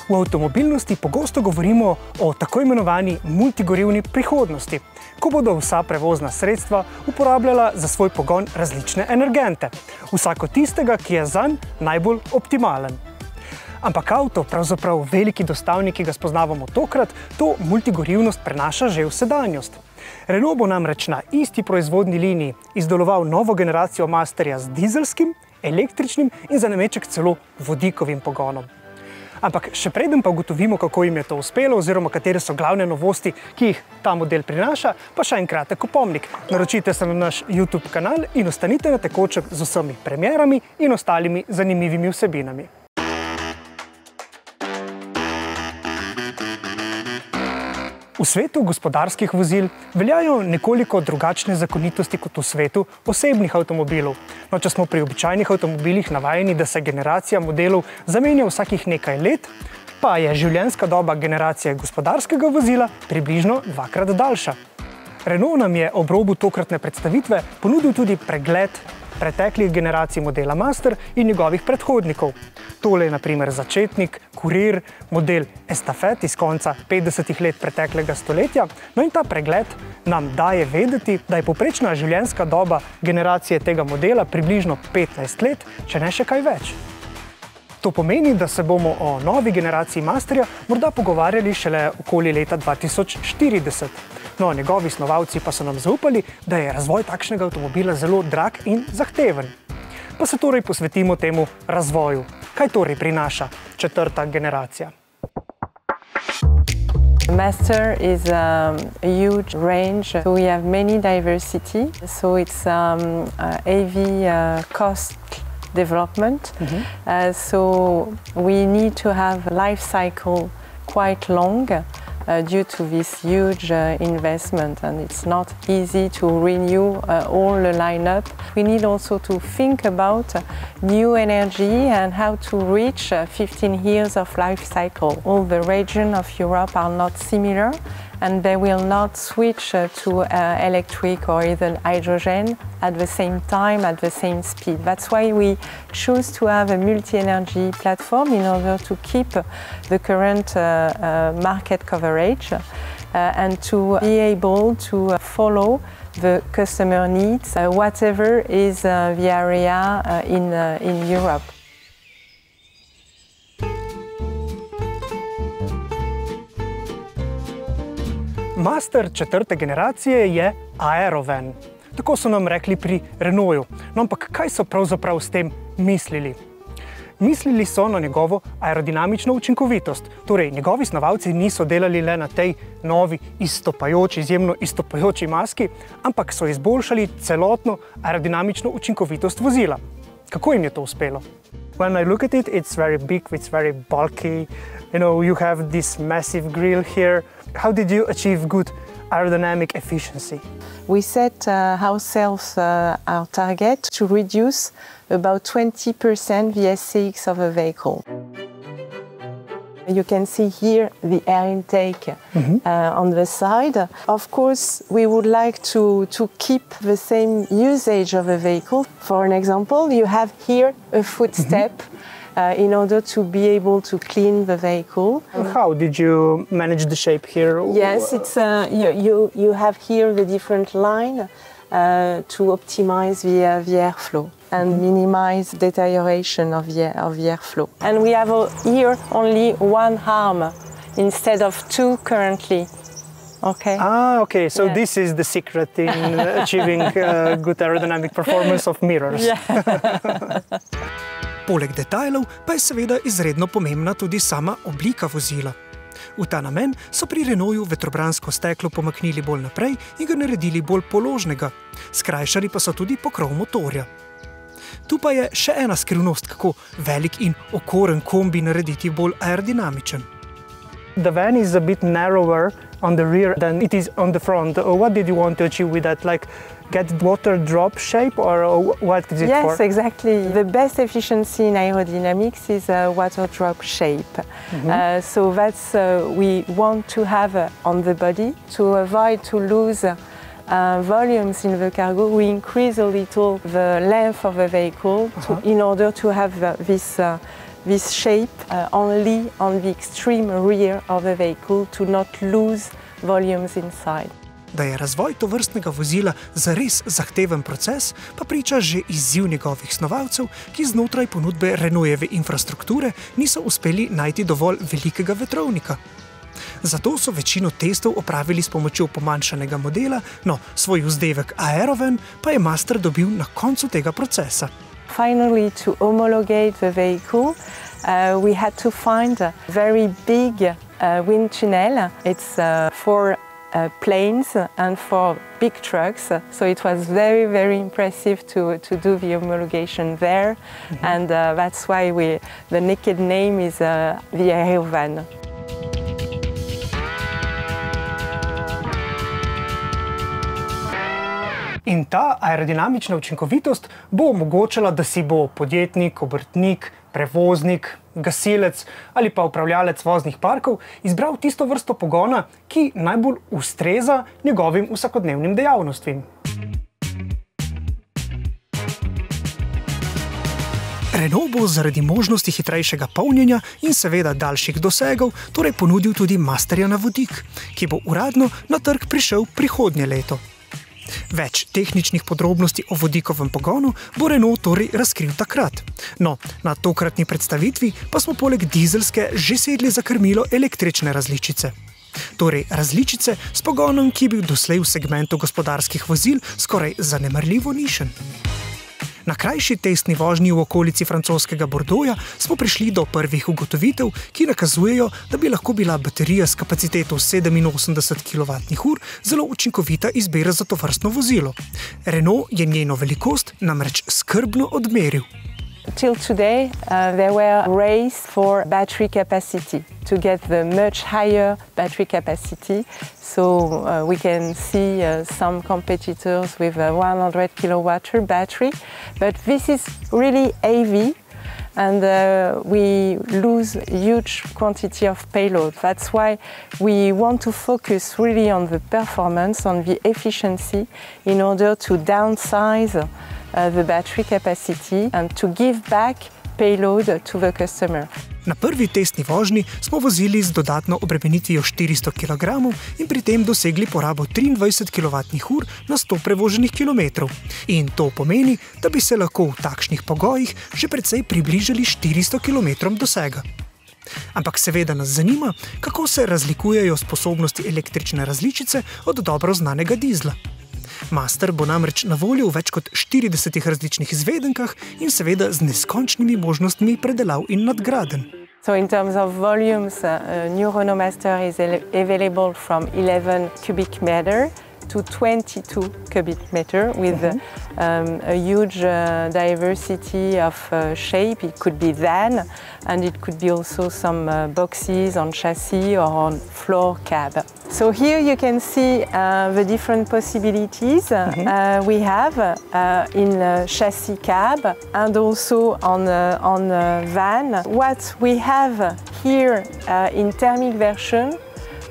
V avtomobilnosti pogosto govorimo o tako imenovani multigorivni prihodnosti, ko bodo vsa prevozna sredstva uporabljala za svoj pogon različne energente, vsako tistega, ki je zanj najbolj optimalen. Ampak avto, pravzaprav veliki dostavnik, ki ga spoznavamo tokrat, to multigorivnost prenaša že v sedanjost. Renault bo namreč na isti proizvodni liniji izdeloval novo generacijo Masterja z dizelskim, električnim in za nameček celo vodikovim pogonom. Ampak še preden pa ugotovimo, kako jim je to uspelo oziroma katere so glavne novosti, ki jih ta model prinaša, pa še en kratek opomnik. Naročite se na naš YouTube kanal in ostanite na tekočem z vsemi premierami in ostalimi zanimivimi vsebinami. V svetu gospodarskih vozil veljajo nekoliko drugačne zakonitosti kot v svetu osebnih avtomobilov. No, če smo pri običajnih avtomobilih navajeni, da se generacija modelov zamenja vsakih nekaj let, pa je življenjska doba generacije gospodarskega vozila približno dvakrat daljša. Renault nam je ob robu tokratne predstavitve ponudil tudi pregled preteklih generacij modela Master in njegovih predhodnikov. Tole je na primer začetnik, kurir, model Estafette iz konca 50 let preteklega stoletja. No in ta pregled nam daje vedeti, da je povprečna življenjska doba generacije tega modela približno 15 let, če ne še kaj več. To pomeni, da se bomo o novi generaciji Masterja morda pogovarjali šele okoli leta 2040. No, njegovi snovalci pa so nam zaupali, da je razvoj takšnega avtomobila zelo drag in zahteven. Pa se torej posvetimo temu razvoju. Kaj torej prinaša četrta generacija? Master is a huge range, so we have many diversity, so it's a heavy cost development, so we need to have a life cycle quite long due to this huge investment, and it's not easy to renew all the lineup. We need also to think about new energy and how to reach 15 years of life cycle. All the regions of Europe are not similar, and they will not switch to electric or even hydrogen at the same time, at the same speed. That's why we choose to have a multi-energy platform in order to keep the current market coverage and to be able to follow the customer needs, whatever is the area in Europe. Master četrte generacije je aerovan. Tako so nam rekli pri Renaultu. No, ampak kaj so pravzaprav s tem mislili? Mislili so na njegovo aerodinamično učinkovitost. Torej, njegovi snovalci niso delali le na tej novi izjemno izstopajoči maski, ampak so izboljšali celotno aerodinamično učinkovitost vozila. Kako jim je to uspelo? When I look at it, it's very big, it's very bulky. You know, you have this massive grille here. How did you achieve good aerodynamic efficiency? We set ourselves our target to reduce about 20% the SCX of a vehicle. You can see here the air intake on the side. Of course, we would like to keep the same usage of a vehicle. For an example, you have here a footstep in order to be able to clean the vehicle. How did you manage the shape here? Yes, it's you have here the different line to optimize the airflow and minimize deterioration of the airflow. And we have here only one arm instead of two currently. Okay. Ah, okay. So this is the secret in achieving good aerodynamic performance of mirrors. Yeah. Poleg detajlov pa je seveda izredno pomembna tudi sama oblika vozila. V ta namen so pri Renaultu vetrobransko steklo pomaknili bolj naprej in ga naredili bolj položnega, skrajšali pa so tudi pokrov motorja. Tu pa je še ena skrivnost, kako velik in okoren kombi narediti bolj aerodinamičen. The van is a bit narrower on the rear than it is on the front. What did you want to achieve with that? Like get water drop shape, or what is it for? Yes, exactly. The best efficiency in aerodynamics is a water drop shape. So that's we want to have on the body to avoid to lose volumes in the cargo. We increase a little the length of the vehicle in order to have this this shape only on the extreme rear of the vehicle to not lose volumes inside. Da je razvoj tovrstnega vozila zares zahteven proces, pa priča že izziv njegovih snovalcev, ki znotraj ponudbe Renaultove infrastrukture niso uspeli najti dovolj velikega vetrovnika. Zato so večino testov opravili s pomočjo pomanjšanega modela, no, svoj vzdevek Aerovan pa je Master dobil na koncu tega procesa. Finally, to homologate the vehicle, we had to find a very big wind tunnel. It's for planes and for big trucks, so it was very, very impressive to do the homologation there, and that's why the naked name is the Aerovan. In ta aerodinamična učinkovitost bo omogočala, da si bo podjetnik, obrtnik, prevoznik, gasilec ali pa upravljalec voznih parkov izbral tisto vrsto pogona, ki najbolj ustreza njegovim vsakodnevnim dejavnostim. Renault bo zaradi možnosti hitrejšega polnjenja in seveda daljših dosegov torej ponudil tudi Masterja na vodik, ki bo uradno na trg prišel prihodnje leto. Več tehničnih podrobnosti o vodikovem pogonu bo Renault torej razkril takrat. No, na tokratni predstavitvi pa smo poleg dizelske že sedli za krmilo električne različice. Torej različice s pogonom, ki je bil doslej v segmentu gospodarskih vozil skoraj zanemarljivo nišen. Na krajši testni vožnji v okolici francoskega Bordeauxa smo prišli do prvih ugotovitev, ki nakazujejo, da bi lahko bila baterija s kapaciteto 87 kWh zelo učinkovita izbira za tovrstno vozilo. Renault je njeno velikost namreč skrbno odmeril. Till today, there were races for battery capacity to get the much higher battery capacity. So we can see some competitors with a 100 kWh battery, but this is really heavy and we lose huge quantity of payload. That's why we want to focus really on the performance, on the efficiency, in order to downsize the battery capacity and to give back payload to the customer. Na prvi testni vožnji smo vozili z dodatno obremenitvijo 400 kg in pri tem dosegli porabo 23 kWh na 100 prevoženih kilometrov. In to pomeni, da bi se lahko v takšnih pogojih že precej približali 400 km dosega. Ampak seveda nas zanima, kako se razlikujejo sposobnosti električne različice od dobro znanega dizla. Master bo namreč na voljo v več kot 40 različnih izvedenkah in seveda z neskončnimi možnostmi predelav in nadgradenj. So in terms of volumes, new Renault Master is available from 11 cubic meter to 22 cubic meter with a huge diversity of shape. It could be van and it could be also some boxes on chassis or on floor cab. So here you can see the different possibilities we have in chassis cab and also on van. What we have here in thermic version,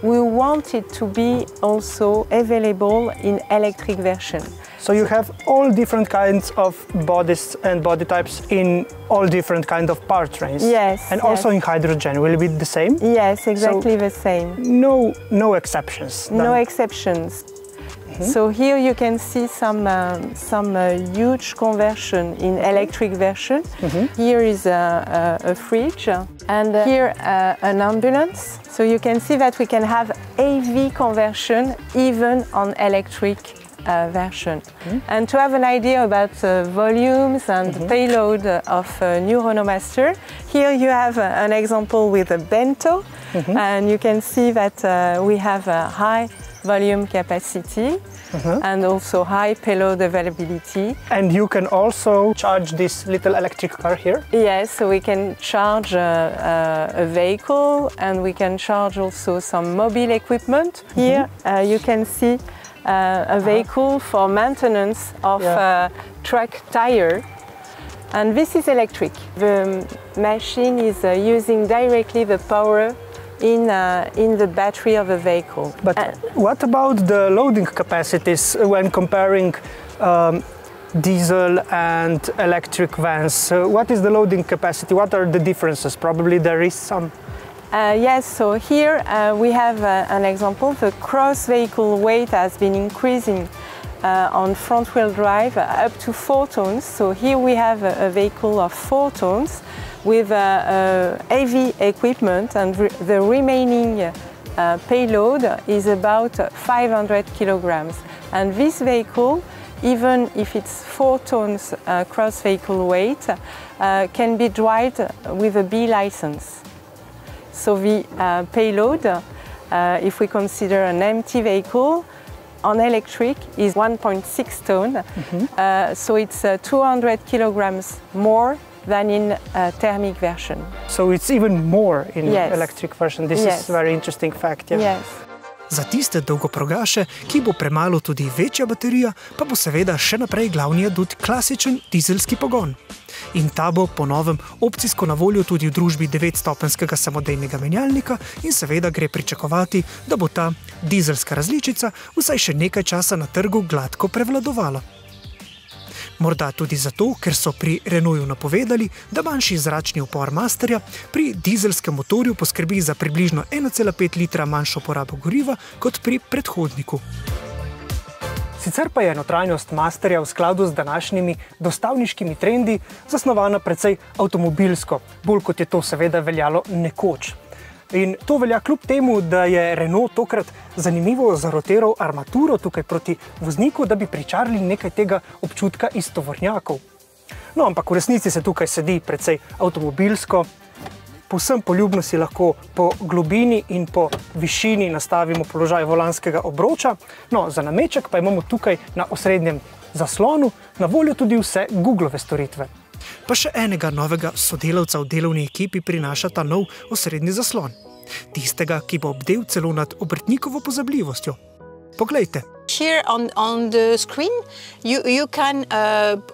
we want it to be also available in electric version. So you have all different kinds of bodies and body types in all different kind of powertrains. Yes. And also in hydrogen, will it be the same? Yes, exactly the same. No exceptions. No exceptions. So here you can see some huge conversion in electric version. Here is a fridge and here an ambulance. So you can see that we can have AV conversion even on electric version. And to have an idea about volumes and payload of new Renault Master, here you have an example with a bento, and you can see that we have a high volume capacity and also high payload availability. And you can also charge this little electric car here? Yes, so we can charge a vehicle and we can charge also some mobile equipment. Here you can see a vehicle for maintenance of truck tire. And this is electric. The machine is using directly the power in the battery of the vehicle. But what about the loading capacities when comparing diesel and electric vans. What is the loading capacity? What are the differences? Probably there is some. Yes, so here we have an example. The cross vehicle weight has been increasing on front-wheel drive up to 4 tons. So here we have a vehicle of 4 tons with heavy equipment, and the remaining payload is about 500 kilograms. And this vehicle, even if it's 4 tons cross vehicle weight, can be driven with a B license. So the payload, if we consider an empty vehicle, on electric is 1.6 ton. So it's 200 kilograms more than in a thermic version. So it's even more in electric version. This is a very interesting fact. Yeah. Yes. Za tiste dolgoprogaše, ki bo premalo tudi večja baterija, pa bo seveda še naprej glavni adut klasičen dizelski pogon. In ta bo po novem opcijsko na voljo tudi v družbi 9-stopenjskega samodejnega menjalnika in seveda gre pričakovati, da bo ta dizelska različica vsaj še nekaj časa na trgu gladko prevladovala. Morda tudi zato, ker so pri Renaultu napovedali, da manjši zračni upor Masterja pri dizelskem motorju poskrbi za približno 1,5 litra manjšo porabo goriva kot pri predhodniku. Sicer pa je notranjost Masterja v skladu z današnjimi dostavniškimi trendi zasnovana precej avtomobilsko, bolj kot je to seveda veljalo nekoč. In to velja kljub temu, da je Renault tokrat zanimivo zarotiral armaturo tukaj proti vozniku, da bi pričarali nekaj tega občutka iz tovornjakov. No, ampak v resnici se tukaj sedi precej avtomobilsko. Povsem poljubno si lahko po globini in po višini nastavimo položaj volanskega obroča. No, za nameček pa imamo tukaj na osrednjem zaslonu na voljo tudi vse Googlove storitve. Pa še enega novega sodelavca v delovni ekipi prinaša ta nov osrednji zaslon. Tistega, ki bo obdel celo nad obrtnikovo pozabljivostjo. Poglejte. Here on the screen you can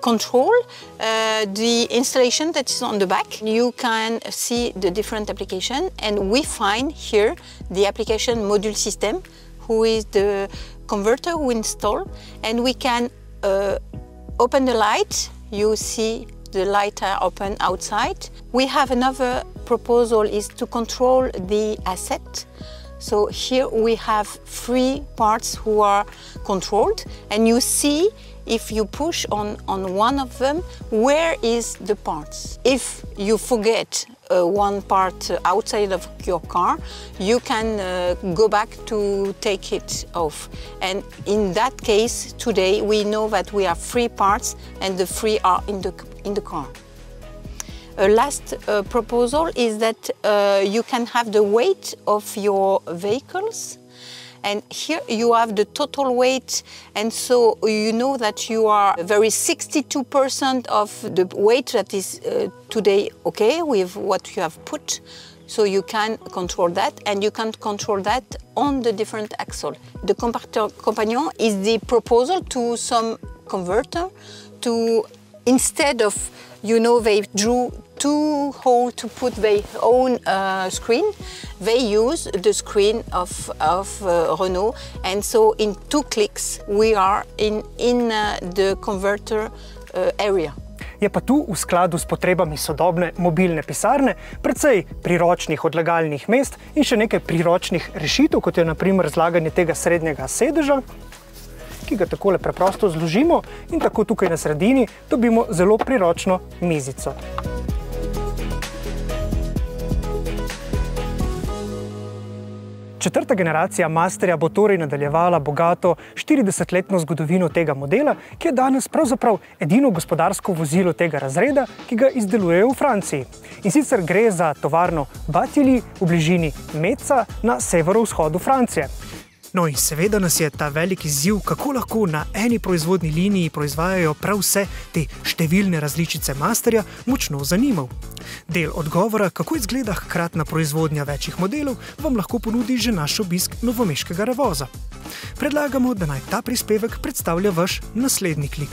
control the installation that is on the back. You can see the different application, and we find here the application module system, who is the converter we install, and we can open the light. You see the light are open outside. We have another proposal is to control the asset. So here we have 3 parts who are controlled, and you see if you push on one of them, where is the parts. If you forget one part outside of your car, you can go back to take it off. And in that case, today we know that we have 3 parts, and the 3 are in the car. A last proposal is that you can have the weight of your vehicles, and here you have the total weight, and so you know that you are very 62% of the weight that is today okay with what you have put. So you can control that, and you can control that on the different axle. The compagnon is the proposal to some converter to, instead of, you know, they drew 2 holes to put their own screen, they use the screen of Renault, and so in 2 clicks we are in the converter area. Je pa tu v skladu s potrebami sodobne mobilne pisarne precej priročnih odlagalnih mest in še nekaj priročnih rešitev, kot je na primer zlaganje tega srednjega sedeža, ki ga takole preprosto zložimo in tako tukaj na sredini dobimo zelo priročno mizico. Četrta generacija Masterja bo torej nadaljevala bogato 40-letno zgodovino tega modela, ki je danes pravzaprav edino gospodarsko vozilo tega razreda, ki ga izdelujejo v Franciji. In sicer gre za tovarno Batili v bližini Metza na severovzhodu Francije. No in seveda nas je ta veliki izziv, kako lahko na eni proizvodni liniji proizvajajo prav vse te številne različice Masterja, močno zanimal. Del odgovora, kako izgleda hkratna proizvodnja večjih modelov, vam lahko ponudi že naš obisk novomeškega Revoza. Predlagamo, da naj ta prispevek predstavlja vaš naslednji klik.